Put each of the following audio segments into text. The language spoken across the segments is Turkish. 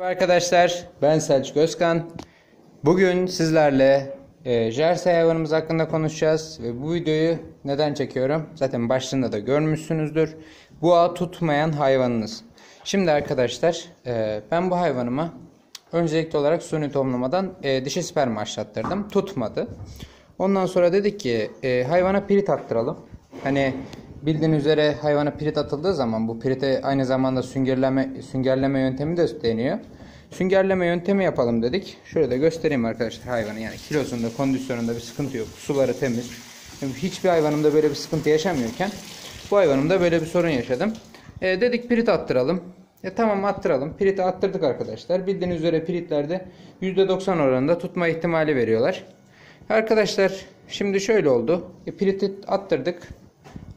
Merhaba arkadaşlar, ben Selçuk Özkan. Bugün sizlerle jersey hayvanımız hakkında konuşacağız ve bu videoyu neden çekiyorum? Zaten başlığında da görmüşsünüzdür. Boğa tutmayan hayvanınız. Şimdi arkadaşlar, ben bu hayvanıma öncelikli olarak suni tohumlamadan dişi sperm başlattırdım. Tutmadı. Ondan sonra dedik ki hayvana pirit attıralım. Hani bildiğiniz üzere hayvana pirit atıldığı zaman bu pirite aynı zamanda süngerleme yöntemi de deniyor. Süngerleme yöntemi yapalım dedik. Şöyle de göstereyim arkadaşlar hayvanı, yani kilosunda, kondisyonunda bir sıkıntı yok. Suları temiz. Hiçbir hayvanımda böyle bir sıkıntı yaşamıyorken bu hayvanımda böyle bir sorun yaşadım. Dedik pirit attıralım. Tamam attıralım. Piriti attırdık arkadaşlar. Bildiğiniz üzere piritlerde %90 oranında tutma ihtimali veriyorlar. Arkadaşlar şimdi şöyle oldu. Piriti attırdık.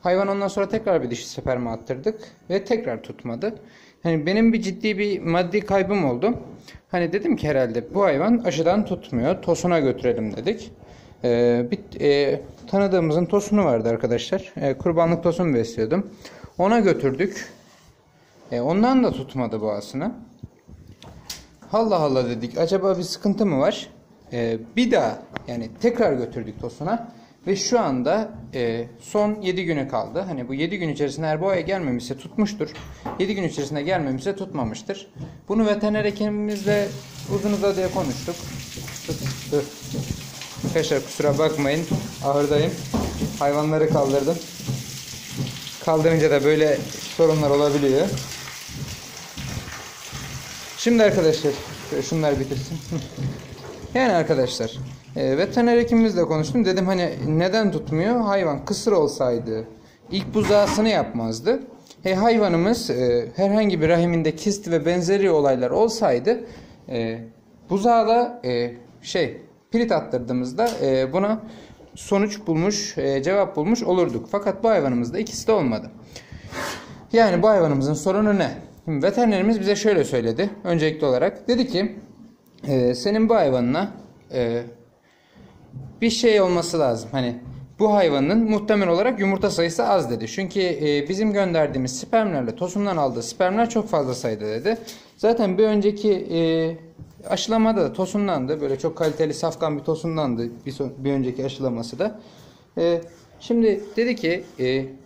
Hayvan ondan sonra tekrar bir dişi sperma attırdık ve tekrar tutmadı. Hani benim ciddi bir maddi kaybım oldu. Hani dedim ki herhalde bu hayvan aşıdan tutmuyor. Tosuna götürelim dedik. Tanıdığımızın tosunu vardı arkadaşlar. Kurbanlık tosun besliyordum. Ona götürdük. Ondan da tutmadı boğasını. Allah Allah dedik. Acaba bir sıkıntı mı var? Bir daha yani tekrar götürdük tosuna. Ve şu anda son 7 günü kaldı. Hani bu 7 gün içerisinde eğer boğaya gelmemişse tutmuştur. 7 gün içerisinde gelmemişse tutmamıştır. Bunu veteriner hekimimizle uzun uzadıya konuştuk. Dur. Arkadaşlar kusura bakmayın. Ahırdayım. Hayvanları kaldırdım. Kaldırınca da böyle sorunlar olabiliyor. Şimdi arkadaşlar şunlar bitirsin. Yani arkadaşlar veteriner hekimimizle konuştum. Dedim hani neden tutmuyor? Hayvan kısır olsaydı ilk buzağısını yapmazdı. Hayvanımız herhangi bir rahiminde kist ve benzeri olaylar olsaydı buzağla pirit attırdığımızda buna sonuç bulmuş, cevap bulmuş olurduk. Fakat bu hayvanımızda ikisi de olmadı. Yani bu hayvanımızın sorunu ne? Şimdi veterinerimiz bize şöyle söyledi. Öncelikli olarak dedi ki senin bu hayvanına bir şey olması lazım. Hani bu hayvanın muhtemel olarak yumurta sayısı az dedi. Çünkü bizim gönderdiğimiz spermlerle tosundan aldığı spermler çok fazla sayıda dedi. Zaten bir önceki aşılamada da tosundandı. Böyle çok kaliteli safkan bir tosundandı bir önceki aşılaması da. Şimdi dedi ki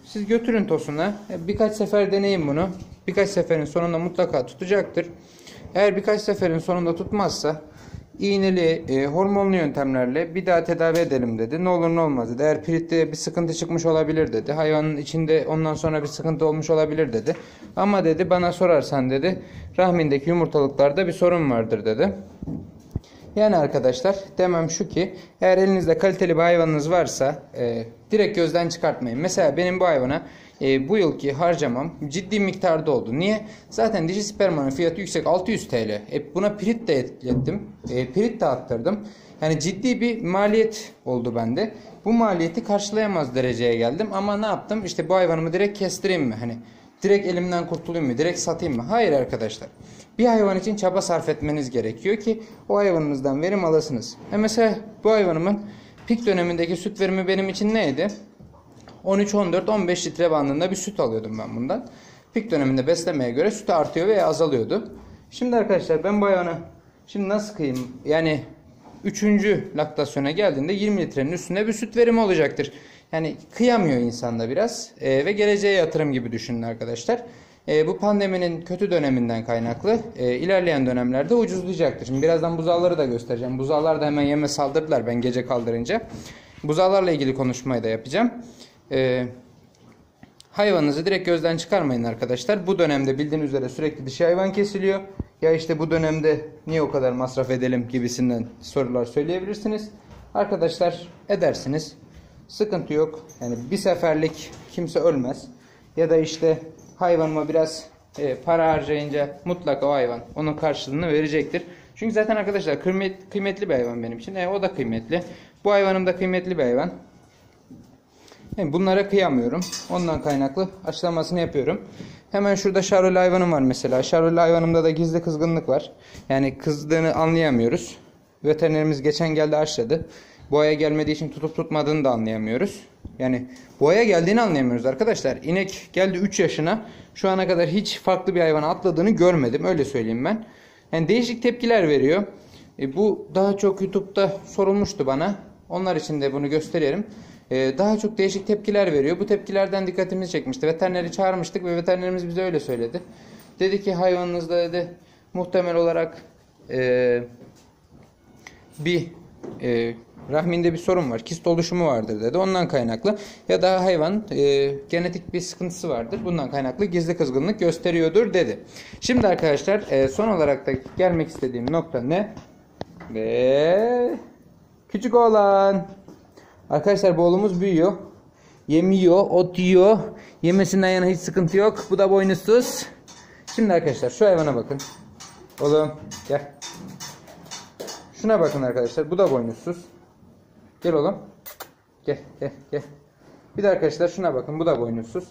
siz götürün tosuna, birkaç sefer deneyin bunu. Birkaç seferin sonunda mutlaka tutacaktır. Eğer birkaç seferin sonunda tutmazsa iğneli, hormonlu yöntemlerle bir daha tedavi edelim dedi. Ne olur ne olmaz dedi. Eğer piritte bir sıkıntı çıkmış olabilir dedi. Hayvanın içinde ondan sonra bir sıkıntı olmuş olabilir dedi. Ama dedi bana sorarsan dedi rahmindeki yumurtalıklarda bir sorun vardır dedi. Yani arkadaşlar demem şu ki eğer elinizde kaliteli bir hayvanınız varsa direkt gözden çıkartmayın. Mesela benim bu hayvana bu yılki harcamam ciddi miktarda oldu. Niye? Zaten dişi spermanın fiyatı yüksek, 600 TL. Buna pirit de ekledim. Pirit de attırdım. Yani ciddi bir maliyet oldu bende. Bu maliyeti karşılayamaz dereceye geldim. Ama ne yaptım? İşte bu hayvanımı direkt kestireyim mi? Hani direkt elimden kurtulayım mı? Direkt satayım mı? Hayır arkadaşlar. Bir hayvan için çaba sarf etmeniz gerekiyor ki o hayvanınızdan verim alasınız. Mesela bu hayvanımın pik dönemindeki süt verimi benim için neydi? 13, 14, 15 litre bandında bir süt alıyordum ben bundan. Pik döneminde beslemeye göre sütü artıyor veya azalıyordu. Şimdi arkadaşlar ben bu hayvanı şimdi nasıl kıyayım? Yani 3. laktasyona geldiğinde 20 litrenin üstünde bir süt verimi olacaktır. Yani kıyamıyor insanda biraz ve geleceğe yatırım gibi düşünün arkadaşlar. Bu pandeminin kötü döneminden kaynaklı ilerleyen dönemlerde ucuzlayacaktır. Şimdi birazdan buzağları da göstereceğim. Buzağlar da hemen yeme saldırdılar ben gece kaldırınca. Buzağlarla ilgili konuşmayı da yapacağım. Hayvanınızı direkt gözden çıkarmayın arkadaşlar. Bu dönemde bildiğiniz üzere sürekli dişi hayvan kesiliyor. Ya işte bu dönemde niye o kadar masraf edelim gibisinden sorular söyleyebilirsiniz. Arkadaşlar edersiniz. Sıkıntı yok. Yani bir seferlik kimse ölmez. Ya da işte hayvanıma biraz para harcayınca mutlaka o hayvan onun karşılığını verecektir. Çünkü zaten arkadaşlar kıymetli bir hayvan benim için. O da kıymetli. Bu hayvanım da kıymetli bir hayvan. Yani bunlara kıyamıyorum. Ondan kaynaklı aşılamasını yapıyorum. Hemen şurada şarol hayvanım var mesela. Şarol hayvanımda da gizli kızgınlık var. Yani kızdığını anlayamıyoruz. Veterinerimiz geçen geldi aşıladı. Boğaya gelmediği için tutup tutmadığını da anlayamıyoruz. Yani boğaya geldiğini anlayamıyoruz arkadaşlar. İnek geldi 3 yaşına. Şu ana kadar hiç farklı bir hayvana atladığını görmedim. Öyle söyleyeyim ben. Yani değişik tepkiler veriyor. Bu daha çok YouTube'da sorulmuştu bana. Onlar için de bunu gösterelim. Daha çok değişik tepkiler veriyor. Bu tepkilerden dikkatimizi çekmişti. Veterineri çağırmıştık ve veterinerimiz bize öyle söyledi. Dedi ki hayvanınızda dedi muhtemel olarak bir rahminde bir sorun var. Kist oluşumu vardır dedi. Ondan kaynaklı. Ya da hayvan genetik bir sıkıntısı vardır. Bundan kaynaklı gizli kızgınlık gösteriyordur dedi. Şimdi arkadaşlar son olarak da gelmek istediğim nokta ne? Ve küçük oğlan. Arkadaşlar bu oğlumuz büyüyor. Yem yiyor, ot yiyor. Yemesinden yana hiç sıkıntı yok. Bu da boynuzsuz. Şimdi arkadaşlar şu hayvana bakın. Oğlum gel. Şuna bakın arkadaşlar. Bu da boynuzsuz. Gel oğlum. Gel gel gel. Bir de arkadaşlar şuna bakın. Bu da boynuzsuz.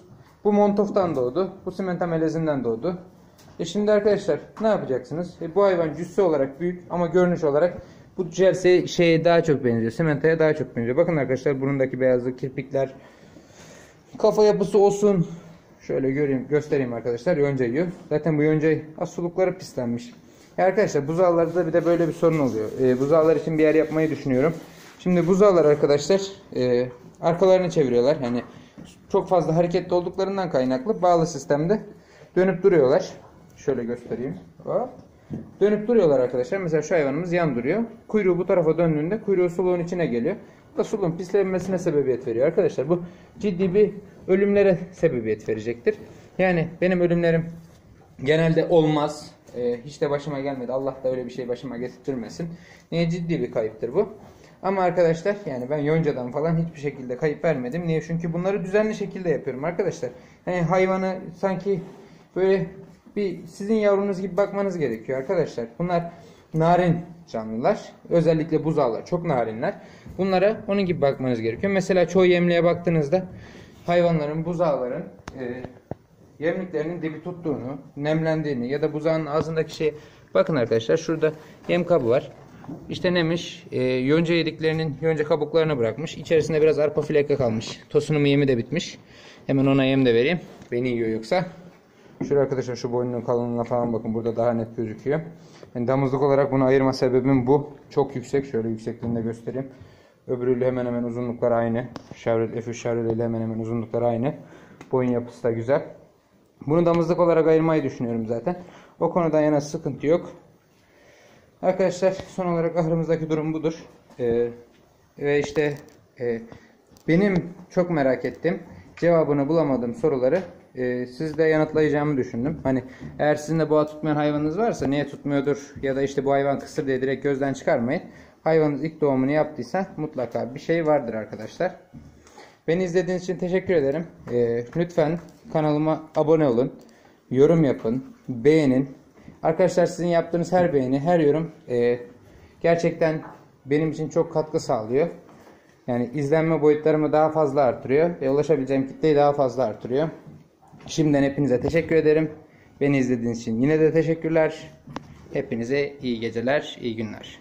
Bu Montof'tan doğdu. Bu Simenta melezinden doğdu. Şimdi arkadaşlar ne yapacaksınız? Bu hayvan cüsse olarak büyük ama görünüş olarak bu Jersey şeye daha çok benziyor. Simenta'ya daha çok benziyor. Bakın arkadaşlar burundaki beyazlık, kirpikler, kafa yapısı olsun. Şöyle göstereyim arkadaşlar. Yonca yiyor. Zaten bu yonca sulukları pislenmiş. Arkadaşlar buzağlarda bir de böyle bir sorun oluyor. Buzağlar için bir yer yapmayı düşünüyorum. Şimdi buzağlar arkadaşlar arkalarını çeviriyorlar. Yani çok fazla hareketli olduklarından kaynaklı bağlı sistemde dönüp duruyorlar. Şöyle göstereyim. Hop. Dönüp duruyorlar arkadaşlar. Mesela şu hayvanımız yan duruyor. Kuyruğu bu tarafa döndüğünde kuyruğu suluğun içine geliyor. Bu da suluğun pislenmesine sebebiyet veriyor arkadaşlar. Bu ciddi bir ölümlere sebebiyet verecektir. Yani benim ölümlerim genelde olmaz. Hiç de başıma gelmedi. Allah da öyle bir şey başıma getirmesin. Niye? Ciddi bir kayıptır bu. Ama arkadaşlar yani ben yoncadan falan hiçbir şekilde kayıp vermedim. Niye? Çünkü bunları düzenli şekilde yapıyorum arkadaşlar. Yani hayvanı sanki böyle bir sizin yavrunuz gibi bakmanız gerekiyor arkadaşlar. Bunlar narin canlılar. Özellikle buzağlar çok narinler. Bunlara onun gibi bakmanız gerekiyor. Mesela çoğu yemliğe baktığınızda hayvanların, buzağların yemliklerinin dibi tuttuğunu, nemlendiğini ya da buzağın ağzındaki şey bakın arkadaşlar şurada yem kabı var. İşte neymiş? Yonca yediklerinin yonca kabuklarını bırakmış. İçerisinde biraz arpa fileke kalmış. Tosunum yemi de bitmiş. Hemen ona yem de vereyim. Beni yiyor yoksa. Şuraya arkadaşlar şu boynunun kalınlığına falan bakın. Burada daha net gözüküyor. Yani damızlık olarak bunu ayırma sebebim bu. Çok yüksek. Şöyle yüksekliğini de göstereyim. Öbürüyle hemen hemen uzunluklar aynı. Chevrolet F3 Chevrolet ile hemen hemen uzunluklar aynı. Boyun yapısı da güzel. Bunu damızlık olarak ayırmayı düşünüyorum zaten. O konudan yana sıkıntı yok. Arkadaşlar son olarak ahırımızdaki durum budur. Ve işte benim çok merak ettiğim, cevabını bulamadığım soruları sizde yanıtlayacağımı düşündüm. Hani eğer sizin de boğa tutmayan hayvanınız varsa niye tutmuyordur ya da işte bu hayvan kısır diye direkt gözden çıkarmayın. Hayvanınız ilk doğumunu yaptıysa mutlaka bir şey vardır arkadaşlar. Beni izlediğiniz için teşekkür ederim. Lütfen kanalıma abone olun. Yorum yapın. Beğenin. Arkadaşlar sizin yaptığınız her beğeni, her yorum gerçekten benim için çok katkı sağlıyor. Yani izlenme boyutlarımı daha fazla artırıyor ve ulaşabileceğim kitleyi daha fazla artırıyor. Şimdiden hepinize teşekkür ederim. Beni izlediğiniz için yine de teşekkürler. Hepinize iyi geceler, iyi günler.